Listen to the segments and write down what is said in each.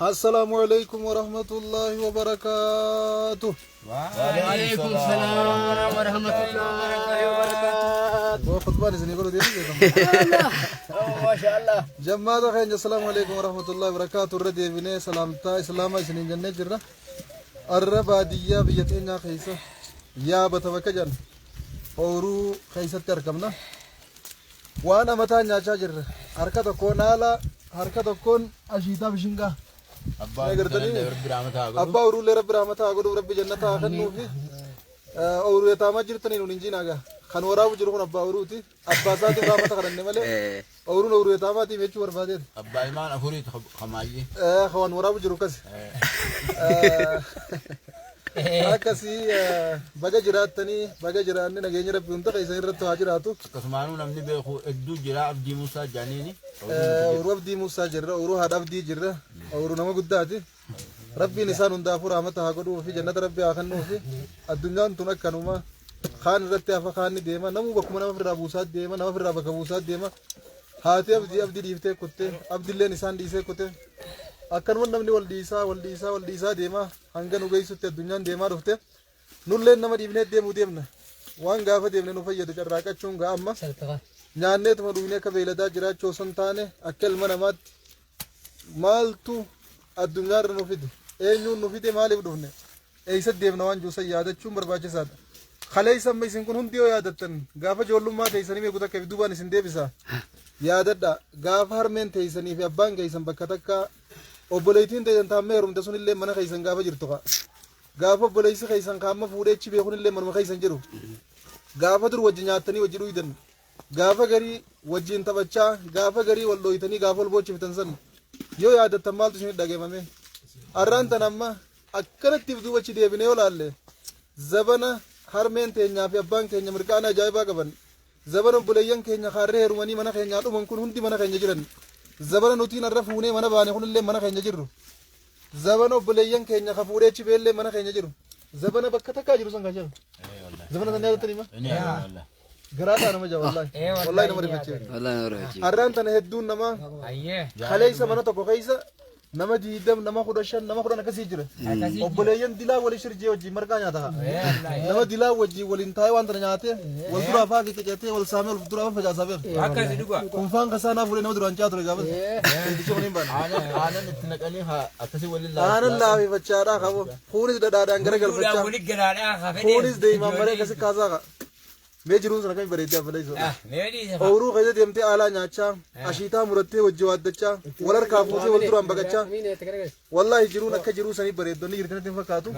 السلام عليكم ورحمة الله وبركاته. وعليكم السلام ورحمة الله وبركاته. وخطبان سني يقولوا دي ما شاء الله. جماعة خير السلام عليكم ورحمة الله وبركاته. الردي بني سلامتا إسلاما سنين جنة جرة الربادية بيتنا خيسة يا بتوكجن أورو خيسة تركمنا وانا متى نجا جرة حركة كون على حركة كون أشيتا بشنجا أبا أورو لرب رحمته أقول رب جنة أخنو في أورو يتامى جرتني نونجي ناقة خنورا وجرون أبا أوروتي أبا زاد رحمته خرني ماله أورو يتامى تي ميتشو بربادين أبا إيمان أفوري خماجي خنورا وجرو كذي أكسي بقى جراتني بقى جراني نجيني ربي أنت كيسين رتوا هاجراتو كسمانو نمني بيخو إدو جرا عبدي موسى جانيني أورو عبدي موسى جرا أورو هذا عبدي جرا أورو نما قداتي ربي نسان ندافور رحمته هاقولوا في جنة ربي آخنو في الدنيا أنتنا كانوما خان رتي أفا خان ديما نمو بكم نما في الرابوسات ديما نما في الرابكابوسات ديما هاتي عبدي ديفتة كتة عبد الله نسان ديسة كتة أكن من نمني والديسا ديما هنگا نوغي سوتة الدنيا ديما رفته نولين نما ديبنه ديمو ديمنا وان غافة ديمنا نفيدو جراكا چونغا أما نانه تما دوينه كبيلدا جرا چوسن تانه أكل منامات مالتو الدنيا رنفيد أينو نفيد مالي بدونه أيسد ديمنا وان جوسا يادة چون برباچه سادا خلأي سمي سنكون هنديو يادتن غافة جولو ما تيساني مي قدا كبدو باني سندي بسا يادة غافة هرمين تيساني في أبان كيسان بكتاكا obboleeytiin ta'an taamee heerumte sun illee mana keessan gaafa jirtu gaafa obboleessi keessan kaamma fuudhee chibee kun illee manuma keessan jiru gaafa dur wajji nyaatanii wajji dhuyidan gaafa garii wajjiin taphachaa gaafa garii wal dhooytanii gaafa wal boochiftan san yoo yaadattan maaltu isin dhageeffame arraan tan amma akkanattiif duubachi deebinee olaalle zabana harmeen teenyaa fi abbaan keenya mirqaana ajaa'ibaa qaban zabana obboleeyyan keenya kaarree heerumanii mana keenyaa dhuman kun hundi mana keenya jiran زبنا نوتين الرفوني منا باني خون اللي منا خينجا جرو زبنا بليان كينيا خفوري تشي بيل منا خينجا جرو زبنا بكتا جرو سانغا جرو زبنا تنيا تريما غراتا نما جا والله والله نمر بيتي والله نمر بيتي اران تن هدون نما خليسا منا تو كويسا نما جيدم نما خدشان نما خدنا كسيجره وبليان دلا ولي شرجي وجي مركا نياتا نما دلا وجي ولين تايوان تنياته والدرا فاكي كجته والسامي والدرا فجا سابق أكاسي دقوا كونفان كسانا فولي نما دران جاتو جابس أنا نتنقلي ها أكاسي ولي الله أنا الله في بچارا خابو فوريس دادا أنغرا قل بچا فوريس دي إمام مرة كسي كازا ميجرون سنة كمي بريدة فليسو أورو خيزة ديمتي آلا نياچا أشيتا مرتي وجوات دچا ولر كافوسي والدران بغچا والله جرون أكا جرون سنة بريدة نيرتنا تنفقاتو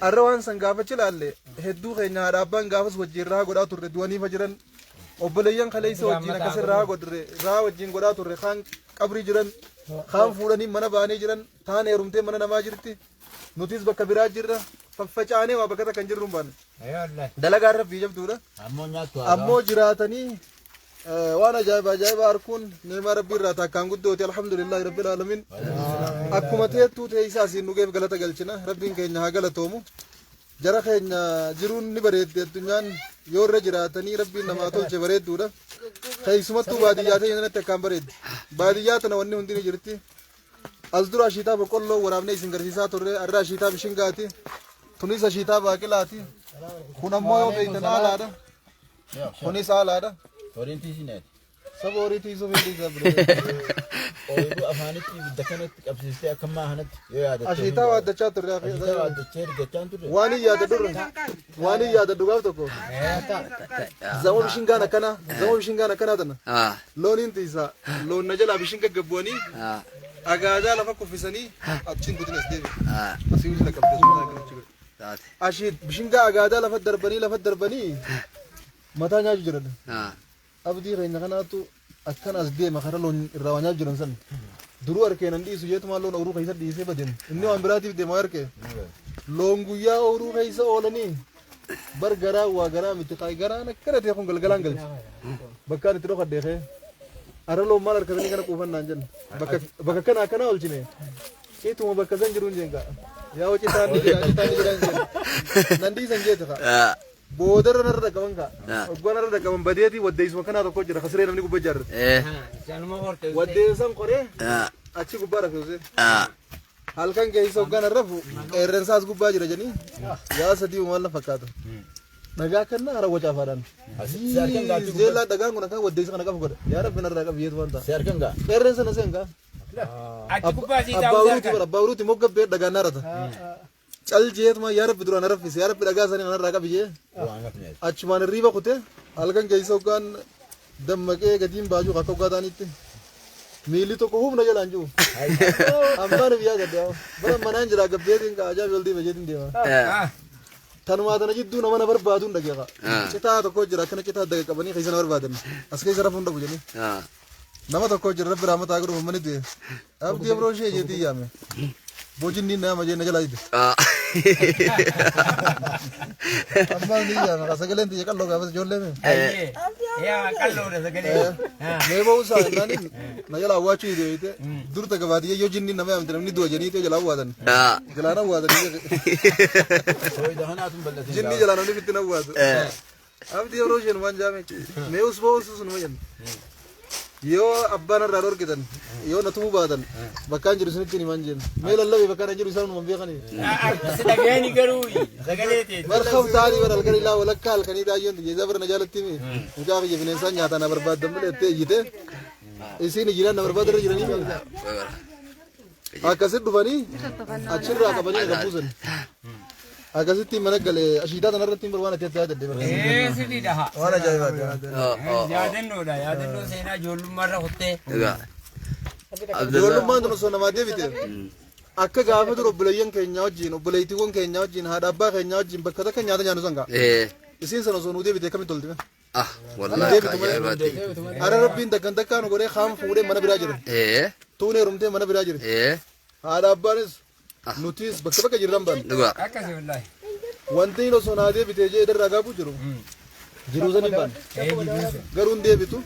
أروان سنغافة چلالي هدو خينا رابان غافس وجير رها قدا تر دواني فجرن وبليان خليسو وجينا كسر رها قدر رها وجين قدا تر خان قبري جرن خان فوراني منا باني جرن تاني رمتي منا نماجرتي نوتيس بكبيرات جرن ففچانے وابکتا کنجر رومبان دلگار رب بیجب دورا امو جراتنی وانا جايب اركون نعم ربي راتا كان قدوتي الحمد لله رب العالمين اكمتي تو تيساسي نوغيف غلطه گلچنا ربين كينها غلطومو جرا خينا جرون نبريد الدنيا يور جراتني ربي نما تولچ بريد دورا خيسمتو باديات ينت كان بريد باديات نوني هندي جرتي ازدرا شيتا بقولو ورابني سنگرسيسا توري ارا شيتا بشنگاتي تونيس شيتا باكلاتي كونمو بيتنا لادا كونيس لادا تورينتي سينات سبوريتي سوفيتي زبر أو أفانتي بدكنت أبسيستي كم هنت يا أشيتا وادچا توري وادچير گچان توري واني ياد دوغاو تكو زمو بشنگانا كنا دنا لونين تيسا لون نجلا بشنگ گبوني أجازة لفكو في سني أتشين بتنس ديبي أسيوش لك أبدي أشيد بشنجا أجازة لفت دربني متى ناجي جرد أبدي رينا كنا تو أكن أزدي ما خرا لون الروانيا جرن سن درو أركين عندي سويت ما لون أورو خيسر ديسه بدين إني أمبراتي بدي ما أركي لون غويا أورو خيسر أولني برغرا وغرا متقاي غرا نكرت يكون غلغلانغل بكار ترو خديه أرلو مال أركضني كنا كوفن نانجن بكا كنا أولشينه إيه توما بكا زنجرون جنگا يا وجه تاني جرانجن نندي زنجي تكا بودر نرد كمان كا وقنا نرد كمان بديتي وديس مكانها تكوجر خسرين مني كوبجر وديسان قريه أشي كوبارة فيوزي هل كان كيس وقنا رفو إيرنساس كوباجر جاني يا سدي ومالنا فكاتو نجا كنا أرا وجا فادان زيلا دعان كنا كا وديس كنا كا فكر يا رب بنر ركاب بيت وانتا سيركن كا إيرنسا نسينكا أباوروتي موقف بيت دعان نارتا चल जेत मा यार बिदुरा नरफ फिस यार पिलगा सनी नर रागा बिजे अचमान रिबा कुते अलगन गैसो कान दम मके गदीम बाजू खातो का दानिते मिली तो कोहुम न जलांजू अम्बान बिया गदया बरा मनान जरा गबे दिन का आजा जल्दी बजे दिन देवा तनवा तन जिद्दू नमन बर बादून लगेगा चिता तो को जरा कने चिता दगे कबनी खैसन बर बादन असके जरा फुंड बुजनी नम तो को जरा रहमत आगर मने दे अब दे ब्रोशे जेती या में बोझिन नी ना मजे नजला दे अम्मा नी या ना सगले ती कल लोग बस जोले में या कल लोग सगले मैं वो सा नानी नजला हुआ ची दे इते दूर तक बात ये यो जिन्नी नमे हम तेरे दो जनी ते जला हुआ दन जलाना हुआ दन कोई दहना तुम बल्ले जिन्नी जलाना ने कितना हुआ अब दियो रोशन वन जामे मैं उस वो सुन में यो अब्बा न रारोर कितन यो नतुम बादन बकान जरुसन किनी मंजन मेल अल्लाह बकान जरुसन मम्बी खनी सदगनी करूई सगले ते मरखब तारी वर अलगरी ला वलकाल कनी दायन ये जबर नजालती में उनका ये बिनेसान जाता ना बर्बाद दम लेते यते इसी ने जिला न बर्बाद रे जिला नहीं आकाश दुबानी अच्छी राका बनी गपुसन आकाश तीन मन गले अशीदा तनर तीन बरवाना ते ते दे सिटी दहा वाला जाय बात यादन नो सेना जोलु मर होते जोलु मान तो सोना मादे बिते akka gaafa duro bulayyan keenya wajjin obboleeytiiwwan keenya wajjin haadha abbaa keenya wajjin bakka takka nyaata nyaannu sanga isiin sana osoo nuu deebite kamitti toltime ara rabbiin takkan takkaan godhee kaan fuudhee mana biraa jira tuun heerumtee mana biraa jirti haadha abbaanis nutis bakka bakka jirran ban akkasi wallahi wanti hin osoo naa deebite jee idarraa gaafuu jiru sanii ban garuu hin deebitu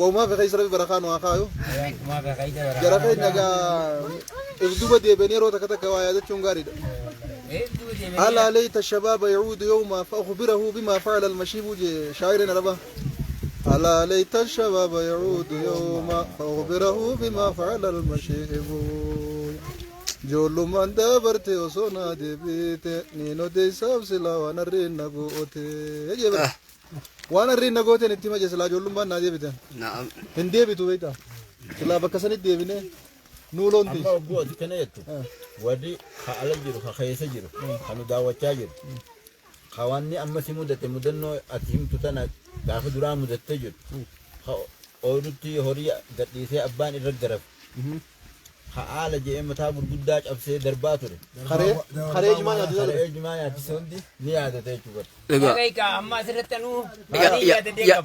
waumaa fi keessa rabbi barakaa nu haa kaayu jara keenya gaa إغدوبة دي بنيرو تكتك ويادتشون غاريدا ألا ليت الشباب يعود يوما فأخبره بما فعل المشيب شاعرنا ربا ألا ليت الشباب يعود يوما فأخبره بما فعل المشيب جولو من دبرتي وصونا دي بيتي نينو دي سابسلا وانا رين نقوتي وانا رين نقوتي نتيما جسلا جولو من نادي بيتي نعم هندي بيتو بيتا سلا بكساني دي بيني نولون دي أما أبوه كنايته ودي خالد جرو خايس جرو خانو دعوة جاجر خواني أما سمودة مدنو أتيم تطنا كافو درا مدة تجر أورتي هوريا قديسة أبان الرجرف خالد جاء متابر قداش أبسي درباتور خريج ما يا خريج ما يا تسوندي نيادة تيجور كيف أما سرتنو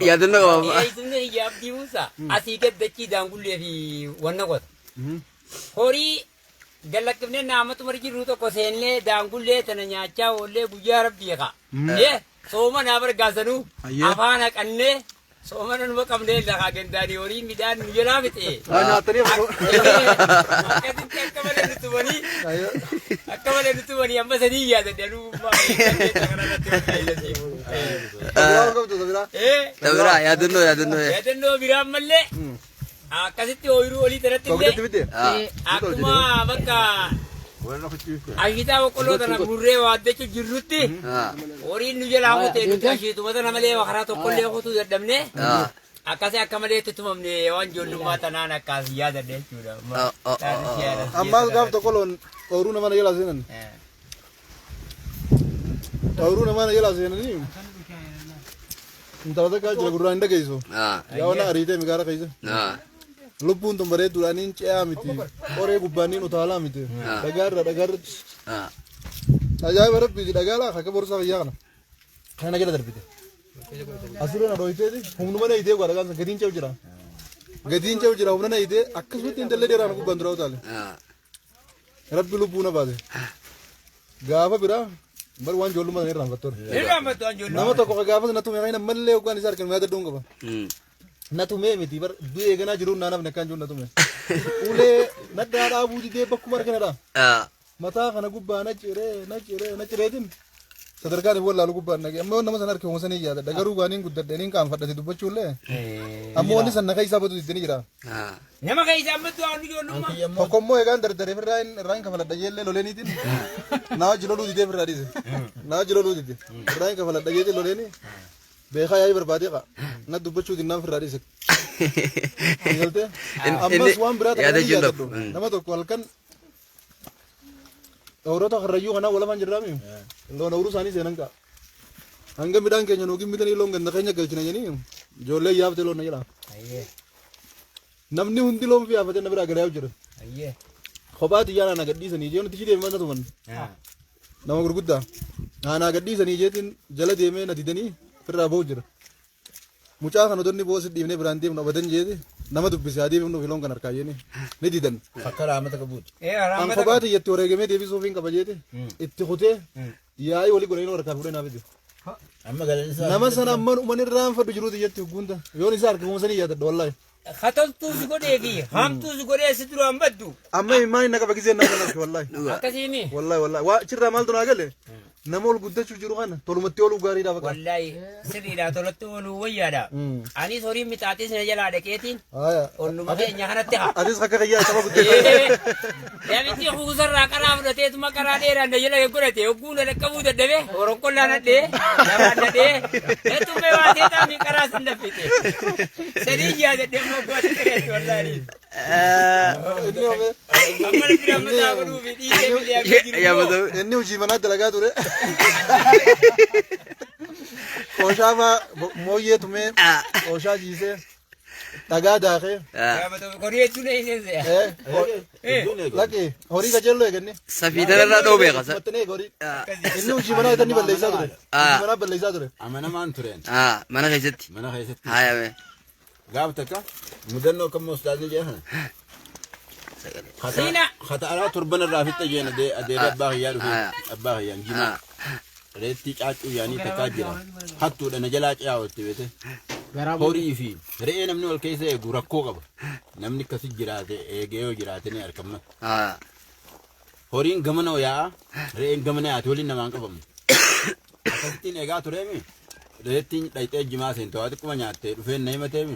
يا دنو إيه تني يا بديوسا أسيكت دكتي دانقول لي في ونقط horii galakifne naamatu marji ruuto koseenne daangullee tana nyaachaa oollee guyyaa rabbii qa sooma naa bargaasanu afaan haqannee sooma nanuma qabnee laqaa gandaanii horii midhaan nu jalaa mite akka malee nutti banii amma sanii yaadadhe yaadannoo biraan mallee akkasitti ooyiruu olii tanatti illee akkuma bakka ashiitaa boqqolloo tana murree waaddachu jirrutti horiin nu jalaa mutee nuti ashiituma tana malee karaa tokkollee kutuu dadhabne akkasii akka malee itti tumamne waan ijoollummaa tanaan akkas yaadadhe jechuudha. Ammaas gaaf tokkoloon ooyiruu nama na jalaa seenan ooyiruu nama na jalaa seenanii intala takka jira gurraan hin dhageessu yaa wana ariitee migaara keessa lubbuun tun bareedduudhaaniin ce'aa miti qoree gubbaaniin utaalaa miti dhagaarra ajaa'iba rabbiiti dhagaalaa akka borsaa fayyaa kana jala darbite asirra na dhooyiteeti humnuma na hitee gwa dhagaan gatiin ce'u jira humna na hitee akkasumatti intallee dheeraan gubbaan dura utaale rabbi lubbuu na baase gaafa biraa bar waan ijoollummaa sana irraanfattoon nama tokko gaafas na tume kayna mallee hoggaan isaa argan mi'aata dhuun qaba na tumee miti bar du'ee ganaa jiruun naanaaf nakkaan jiruun na tume ulee naddaa dhaabuu didee bakkuma arganadha mataa kana gubbaa na cireetiin sadarkaan walla lu gubbaan nage amma nama san harke hoosanii yaada dagaruu gaaniin guddadhaniin kaan fadhate dubbachuullee amma wanni san naqa isaa badu ittini jira nama ka isa amatu anu jolluma tokkommoo egaan dardare irraan kafaladha jeellee loleeniitiin naa jiloluu didee firraa dhiise naa jiloluu dide irraan kafaladha jeetii loleeni beekaa yaa'ii barbaadee qa na dubbachuutiin naan firraa dhiise galtee ammas waan biraa ta'anii yaadadhu nama tokko halkan Orang tak kerayu karena wala man jirami. Lo na urusan ini senang ka. Hanggang midang kenya nugim midan ilong ganda kenya galcina yani. Jole yap telo na yala. Aye. Namni hundi lom fi afate na bira garayu jira. Aye. Khobat yana na gaddi sani je on tiji de mana tuman. Nama gurgudda. Na gaddi sani je tin jala de me na didani firra bo jira. Mucaa kan odonni boos dhiibnee biraan deemnu abadan jeeti nama dubbise adii bifnu filoon kan harkaa jeni ni didan. Akka raamata qabuuti. An kophaati iyyatti wareegamee deebisuuf hin qaba jeeti itti kutee yaa'ii walii godhanii harkaa fuudhee naaf ide. Amma galan isaa. Nama sana amma uummanni irraan fadhu jiruuti iyyatti hugguunta yoon isaa harka kumusanii yaadadha wallaahi. Khataltuus godhee fi hamtuus godhee si duraan baddu. Amma immaan hin naqaba gisee nama kana wallaahi. Akkasiini. Wallaahi waa cirraa maaltu naa gale. Nama ol guddachuu jiru kana tolumatti ooluu gaariidha bakka. Wallahi sirriidha tolatti ooluu wayyaadha. Anis horii mitaatis na jalaa dhaqeetiin. Olluma keenya kanatti haa. Atis akka qayyaa sama guddachuu. Yaamichi kuusarraa karaa fudhateetuma karaa dheeraan na jala godhate hogguu na dhaqqabuu dadhabe horonkollaa nadhee lamaan nadhee nettummee baatee taa'anii karaa sin daffite. Sadii yaadadhee moggaatti ta'etti wallahi. Amma natti nammataa godhuu fi dhiisee billee akka jiru. Inni hojii manaa dalagaa ture. Kooshaa mooyyee tumee kooshaa jiisee dhagaa daakee. Horii jechuun eesense. Lakkee horii qajeelloo eeganne. Safiidana irraa dhoo beeka. Maxxanee horii. Inni hojii manaa itanii balleessaa ture. Hojii manaa balleessaa ture. Amanamaan tureen. Mana keessatti. Mana keessatti. Haayame. Gaaf takka mudannoo kammoo ustaadni jeehan. Hata alaa torban irraa fixa jeen adeera abbaa hiyyaa dhufee abbaa hiyyaan jimaa. Reetti caacuu yaanii takkaa jira. Hattuudha na jalaa ciyaawatti beete. Horii fi re'ee namni wal keessa eegu rakkoo qaba. Namni akkasi jiraate eegee yoo jiraate ni argamna. Horiin gamana yaa'a re'een gamana yaate waliin namaan qabamu. Akkasittiin eegaa tureemi. Reettiin dhayxee jimaa seentoo haa xiqquma nyaattee dhufeen na himateemi.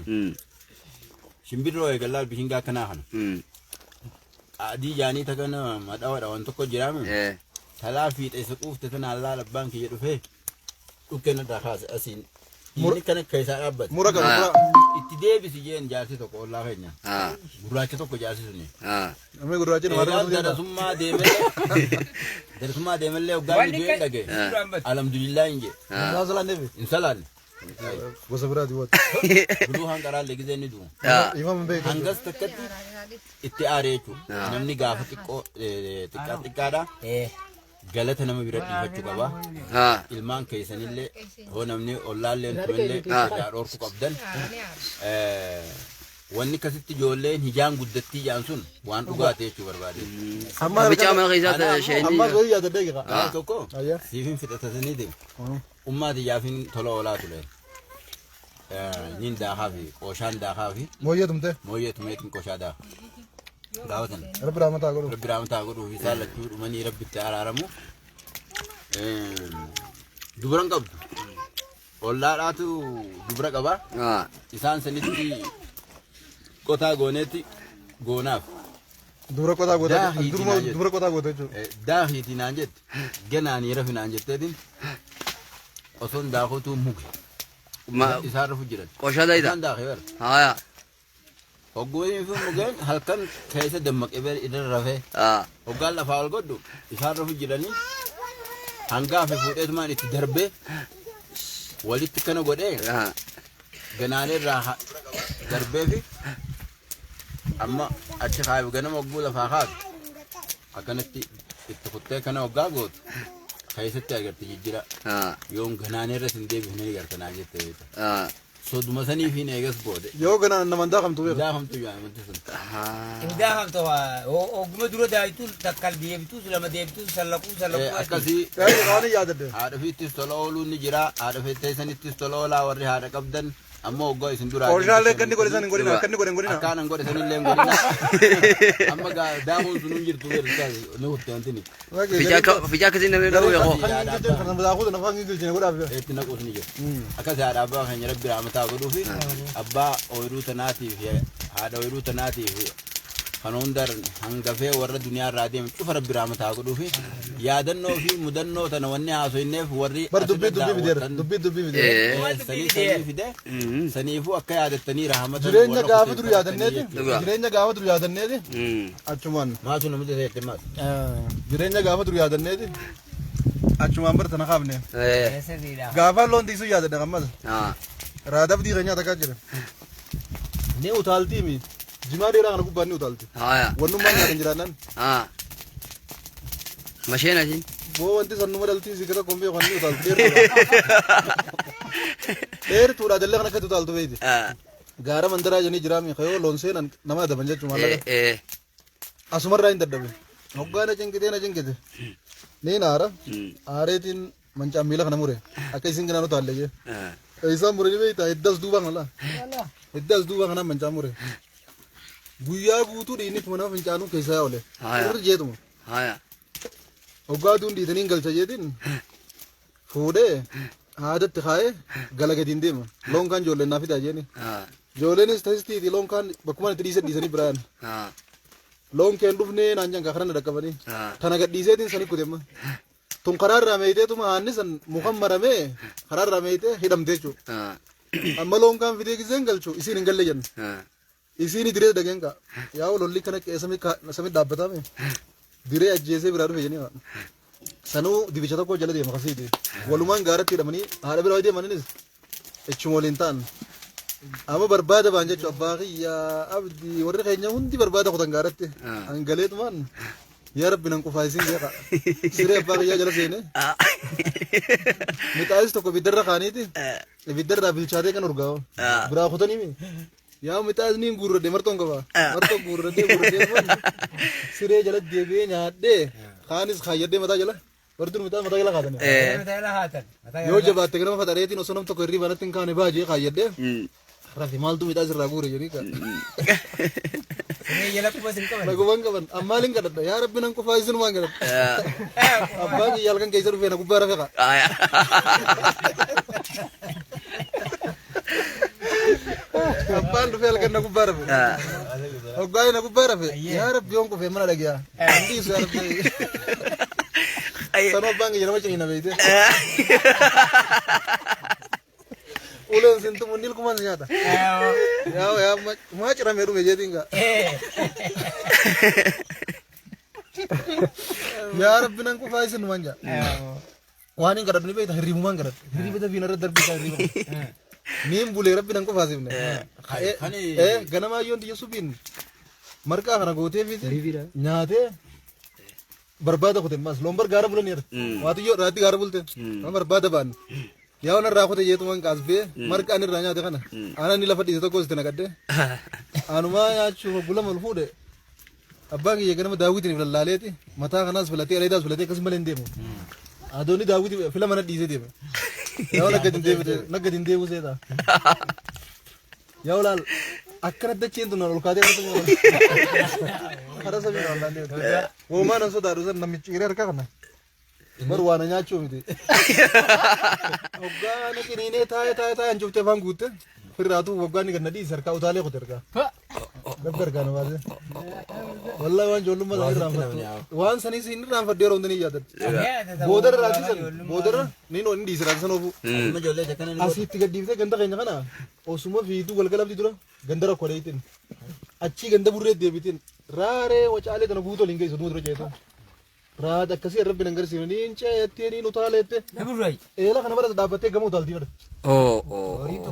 Shimbirroo eegallaal bishingaa akkanaa kana. Adii jaanii takana madhawadha waan tokko jiraami. Talaa fiixee isa quufte tana allaa labbaan kiyya dhufee dhukkeen irraa kaase asiin. Inni kana keessaa dhaabbate. Mura qaba. Itti deebisi jeen jaarsi tokko ollaa keenya. Gurraacha tokko jaarsi suni. Namni gurraacha nama darasummaa deemallee hoggaa biyyoon dhagee. Alhamdulillah hin jee. Isaa salaanneefi. Hin salaanne. Gosa biraati waan. Guluu hanqaraallee gisee ni du'u. Imaam beeku. Hangas takkatti itti aaree jechuudha. Namni gaafa xiqqaadha. Galata nama bira dhiifachuu qaba. Ilmaan keessanillee hoo namni ollaallee tumallee irraa dhoorku qabdan. Wanni akkasitti ijoolleen hijaan guddattii jaan sun waan dhugaate jechuu barbaade. Bicaa mana keessaa isheen. Amma goyi yaada deeqa. Tokko siifin fixatatanii deemu. Ummaati yaafin tola oolaa ture. Nin daakaa fi qooshaan daakaa fi. Mooyyee tumte. Mooyyee tumeetiin qooshaa daakaa. Daawwatan. Rabbi rahmataa godhu. Rabbi rahmataa godhu fi isaan lachuu dhumanii rabbitti araaramu. Dubaran qabdu. Ollaadhaatu dubara qaba. Isaan sanitti qotaa gooneetti goonaaf. Dubara qotaa gootaa. Dubara qotaa gootaa jechuudha. Daahiitii naan jette. Ganaanii rafi naan jetteetiin. Osoon daakuutu muke. Isaan rafu jiran. Qooshaa ta'edha. Isaan daakee bara. Haaya. Hoggoon fi mugeen halkan keessa dammaqee irra rafee. Hoggaan lafaa ol godhu isaan rafu jiranii hangaa fi fuudheetumaan itti darbee walitti kana godhee ganaalee irraa darbee fi amma achi kaayu ganama hogguu lafaa kaatu akkanatti itti kuttee kana hoggaa gootu keessatti agarti jijjira yoon ganaalee irra sin deebifnee gartanaa jettee soduma sanii fi eegas boode. Yoo ganaan nama daakamtu beeku. Daakamtu yaa wanti sun. Daakamtu ogguma dura daayitu takkal deebitu lama deebitu sallaquu. Akkasii. Waan yaadadde. Haadha fiittis tola ooluu ni jira. Haadha feetteessanittis tola oolaa warri haadha qabdan ammoo oggoo isin duraa Qorshaalee kanni godhisan hin godhina akkanni godhin godhina. akkaan godhe sanillee hin godhina amma daakuun sun hin jirtu ni huttantini Ficaa akkasii namni dhabuu yoo. Kan jechuun kan nama daakuu nafaan gilchine godhaaf. eetti naquus ni jiru akkas haadha abbaa keenya rabbi rahmataa godhuufi abbaa ooyiruu tanaatiif haadha ooyiruu tanaatiif kan hundar hangafee warra duniyaa irraa deemu cufa rabbi rahmataa godhuufi yaadannoo fi mudannoo tana wanni haasoyneef warri Bar dubbii fide. saniifuu akka yaadattanii rahmata Jireenya gaafa dur yaadanneeti. Jireenya gaafa dur yaadanneeti. Achumaan. maatu namicha seette maas Jireenya gaafa dur yaadanneeti. Achumaan bar tana kaafne. Sirriidha. Gaafa loon tiisuu yaadadha qammas. Raadaaf diiga nyaata kaa jira. Ni utaaltii mi. Jimaa dheeraa kana gubbaan ni utaalti. Wannummaan nyaatan jiraannan. Masheen asiin. Boo wanti sannuma dhaltii si kasa kombee kan ni utaalti. Dheertuudha jallee kan akkatti utaaltu beeti. Gaara mandaraa janii jiraami kayoo loon seenan nama adaban jechuun maallaqa. Asumarraa hin dadhabe. Hoggaa na cinkite. Ni naara. Aareetiin mancaan miila kana mure. Akka isin ganaan utaalle jee. Isaan mure ni beektaa heddas duubaa kana. Heddas duubaa kana mancaan mure. Guyyaa guutuu dhiinni mana fincaanuu keessaa oole. Irri jeetuma. Hoggaa aduun dhiitanii galcha jeetiin fuudhee haadatti kaa'ee gala gadiin deema. Loon kaan ijoolleen naa fidaa jeeni. Ijoolleenis tasistiiti loon kaan bakkuma itti dhiisanii biraan. Loon keen dhufnee naan jangaa kana dhaqqabanii. Kana gadhiiseetiin sani kutemma. Tun karaarraa meeyiteetuma haanni san mukan maramee karaarraa meeyitee hidhamtee jechuudha. Amma loon kaan fidee giseen galchu isiin hin galle jenna. Isiin diree dhageen kaa. Yaa lolli kana samii dhaabbatame. Diree ajjeesee biraa dhufe jenni. Sanuu dibicha tokko jala deema kasiiti. Walumaan gaaratti hidhamanii haadha biraa deemaninis echuma waliin ta'an. Amma barbaada baan jechuudha abbaa kiyyaa abdii warri keenya hundi barbaada kutan gaaratti. Hangaleetumaan yaa rabbi nan qufaa isin beeka. Siree abbaa kiyyaa jala seene. Mixaayis tokko ibiddarra kaaniiti. Ibiddarraa bilchaatee kan urgaa'u. Biraa kutanii yaa mixaayis niin guurradde martoon qaba. Martoon guurradde siree jala deebi'ee nyaadhee kaanis kaayyadhee mataa jala. Warri mixaayis mataa jala kaatanii. Yoo jabaatte ganama faxareetiin osoo nam tokko hirriba natti hin kaane baajee kaayyadhee. Rafi maaltu midhaas irraa guure jedhii kan. Nagumaan qaban ammaaliin kadhadha yaa rabbi nan qofaa isinumaan kadhadha. Abbaan kiyya halkan keessa dhufee na gubbaa rafe qa. Abbaan dhufee halkan na gubbaa rafe. Hoggaa na gubbaa rafe yaa rabbi yoon qofee mana dhagiyaa. Handiisu yaa rabbi. Sanoo abbaan kiyya nama ciniina beeyte. Ulen sentuh mundil kuman nyata. Ya macam ramai rumah jadi enggak. Ya Rabbi nang ku faisin manja. Wah ini kadang ni beta hirimu man kadang. Hirimu beta bina radar bisa hirimu. Nim boleh Rabbi nang ku faisin. Gana ma yon dia subin. Mereka karena gote fit. Nyate. Berbada kote mas. Lombar gara bulan ni. Waktu yo rati gara bulte. Berbada ban. Yaa waan irraa kutee jeetu waan kaasbee marqa ani irraa nyaate kana aanan ni lafa dhiise tokko sitti naqadde anumaa nyaachuuf bulama ol fuudhe abbaan kiyya ganama daawwitiin lallaaleeti mataa kanaas filatee aleedaas filatee akkasuma malee hin deemu adoonni daawwitii fila mana dhiisee deeme yaa naggatiin deemu seeta yaa olaal akkana dacheen tun ol kaatee hara samii lallaalee uumaan an sodaadhu san namichi hiree harkaa kana Marwana nyaachuu miti. Hoggaan kiniinee taa'ee anjuuftee afaan guutte firraatu hoggaan kan nadhii sarkaa utaalee qote ergaa. Dabba ergaa namaate. Wallahi waan ijoollummaa isaa irraanfattu. Waan saniis hin irraanfadhu yeroo hundanii yaadatu. Boodara raasisan boodara niin dhiise raasisan oofu. Asitti gaddiiftee ganda keenya kana osuma fiituu galgalabdi dura ganda rakkoo dheeyitiin. Achii ganda burree deebitiin raaree wacaalee tana guutuu waliin geessu dura jeetu. Raada akkasii rabbi nan garsiifne niin ceettee niin utaaleette. Eela kana bara dhaabbattee gama utaaltii bara.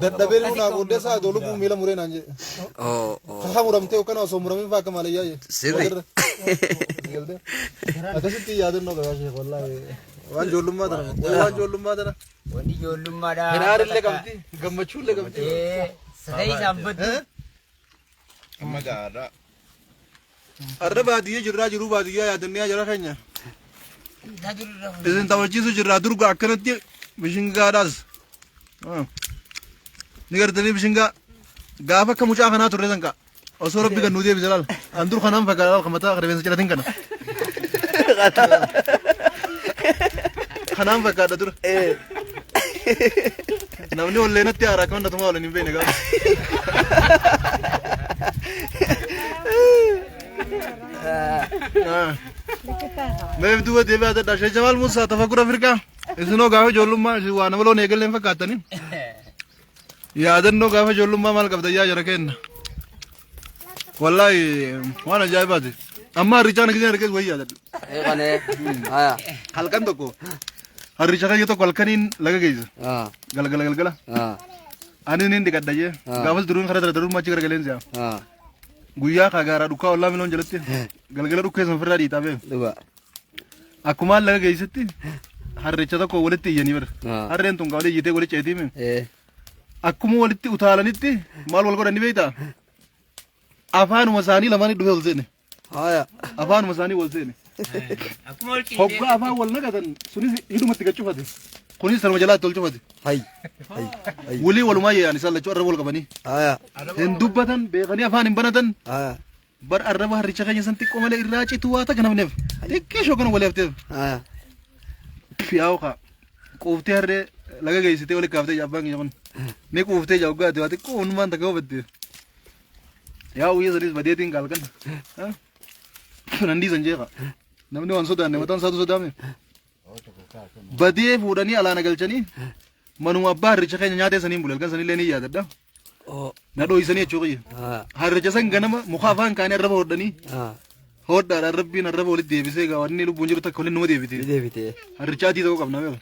Dadhabeen kun haguuddee isaa adoo lubbuu miila muree naan jedhe. Kakaa muramtee yookaan osoo muramin fa'aa akka maalayyaa jedhe. Sirri. Akkasitti yaadannoo qabaa sheekh wallaahi. Waan ijoollummaa tana. Waan ijoollummaa tana. Wanni ijoollummaadha. Hiraarrillee qabdi. Gammachuullee qabdi. Sadii saabbatu. Amma gaara. Arra baadiyyaa jirraa jiruu baadiyyaa yaadannee jira keenya. Isin taphachiisu jirraa durga akkanatti bishingaadhaas. نقدر بشنقا قافك كمجا خنا تريزن كا أصور ربي كنودي بجلال أندور خنام فكرال خمتا خربين سجلتين كنا خنام فكر دور نمني ولا نتي أراك من نتوما ولا نبين كا ما يبدو دي بعد داشة جمال موسى تفكر أفريقيا إسنو قافة جولم ما وانا ولو نيجل لين فكاتني يا أدنو قافة جولم ما مال قبضة يا جركين والله وانا جاي بعد أما رجال كذا ركز ويا ده إيه كان إيه هل كان تكو الرجال كذا كل كنين لقى كذا gala ani nin diga daje gafal durun khara durun ma cigar galen ja guya khagara duka walla milon jalatti galgala duka san faradi tabe akuma laga gaisatti harre chada ko walitti yani ber harren tun gawle yite gole cheti me akuma walitti utalanitti mal wal ko dani beita afan masani lamani duhe ulsene afan masani ulsene akuma wal hokka afan wal nagatan suni hidu matti gachufati كوني سلام جلات تقول شو هاي ولي ولا ما يعني سال شو الربول كبني هندوبتن بيغني أفان بناتن بر الربا هريشة كذا سنتي كمال إراجي تواتا كنا بنف لكن شو كانوا ولا يفتح في أوقات كوفتي هرّي لقى جاي ستي ولا كافته جابان يجون مي كوفتي جاوكا تواتي كون ما تكوا بدي يا ويا زريز بدي تين كالكن نندي سنجيكا نمني وانسو دانه متان ساتو سدامي بديه فوداني على نقلشني منو أبا هرجع كي نياده سنين بولل كان سنين ليني يا ددا نادو يسني أشوفي هرجع سن غنما مخافان كان الرب هوداني هود الرب بين الرب ولد دي بيسه غواني لو بونجر تكولي نو دي بيتي هرجع تي تو كم نامه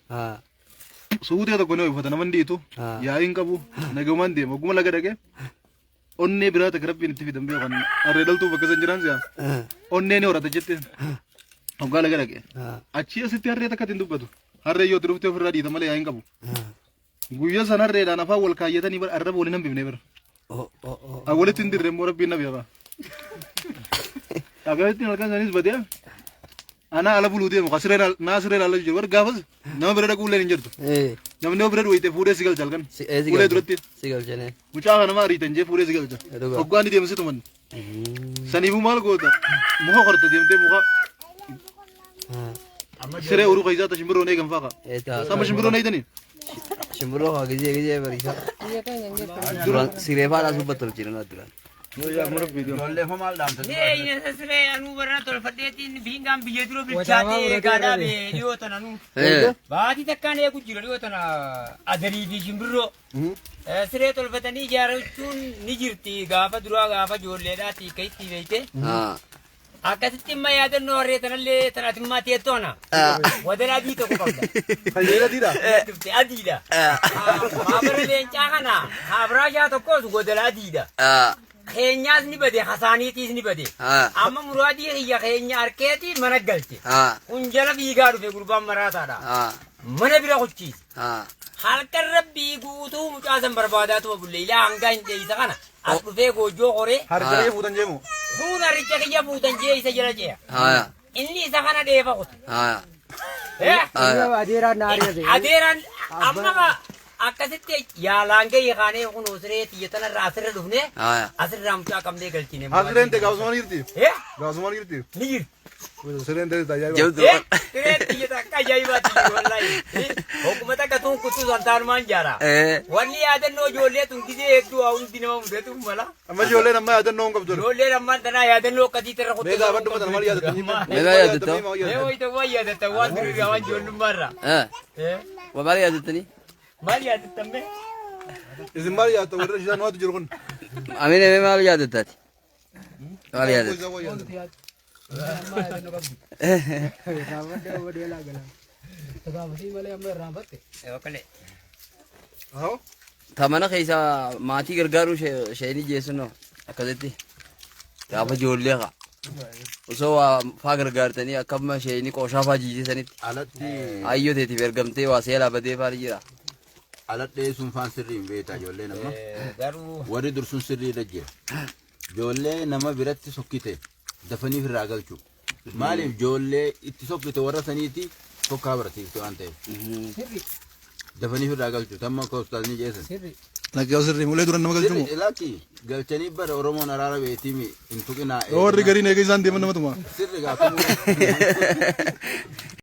سعودي تو كونه يفتح نمندي تو يا إنك أبو نجومان دي مقوم لقى دكه أني برا تقرب بين تبي دمبي كان الرجال تو بكسر جيران سيا أني نورا تجتة أبغى لقى دكه أشياء ستيار ريتا كتير دبادو هرّي يو تروح تفرّا دي تمالي يا إنك أبو guya sanar re dana fa wal kayeta ni bar arab wal nam bibne ber awole tindir re morab bina biya aga tin alkan zanis badia ana ala bulu de khasre nasre ala jor gafas nam ber da kule ni jertu nam no ber woite pure sigal jalkan kule duratti sigal jene mucha hana mari tanje pure sigal ja ogani de msitu man sani bu mal gota muha qarta demte muha sire uru khayza ta shimbro ne gam faqa sama shimbro ne idani shimbro ha gize barisa duran sirefa la subatul chirana duran Jolle famal dam ta ne ine sire anu barna tol fadetin bingam biyedro bilchate gada be dio tananu baati takkane ku jiro dio tana adari di shimbro sire tol fatani jarachun nijirti gafa dura gafa jolle dati kaiti veite akasitti mayyadan nooree tanallee tanatimmaa teettoona wadala adii tokko qabda khayera dira dubte adiidha maabara leencaa kana habraashaa tokkos wadala adiidha keenyaas ni bade hasaaniitiis ni bade amma muraadii hiyya keenya arkeeti mana galche kun jala fiigaa dhufe gurbaan maraataadha mana bira kuchiis halkan rabbii guutuu mucaasan barbaadaatuma bulle ilaa hangaa hin dheeysa kana as dhufee goojjoo qoree hargaree fuutan jeemu Kuna richa kaya putan je isa jala je. Ini isa kana deva kot. Adiran nari ade. Adiran amma ka akasitte ya lange ye khane kun usre tiyatana rasre dufne. Asre ramcha kamde galchine. hasren te gawsman girti gawsman girti Nigir. hasren te dayai Tere tiyata kaya ibati wallahi. Hukumata ka tun kutu santan man jara. Wani adan no jolle tun kise ek du aun dinama mude tum mala. amma jolle namma adan non qabdur Jolle ramman tana adan lo kadi tere kutu. mega baddu madan mal yad tanima mega yad to Ewo ito waya da tawad duru gawan jollu marra. wa bari yadtani Mali ada tambe. izin mal yad tawar jidan wadu jirgun amine me mal yadtati mal yadat Ewo kale. aho tamana kaysa mati gargaru shayni jesuno akadati gaafa jolle ka uso wa fa gargartani akama shayni qosha fa jiji sanit alatti ayyo teti bergamte wa sela bade far jira alatte sun fan sirri beta jolle nama Garu wari dursun sirri dajje jolle nama biratti sokkite dafani firra galchu malif jolle itti sokkite warra saniti tokka barati to ante dafani firra galchu tamma ko ustazni jesen Lakki osirri mulee duran nama galchumu. Laakki galchanii bara Oromoon araara beetimi hin tuqinaa. Warri gariin eega isaan deeman nama tuma. Sirri gaafa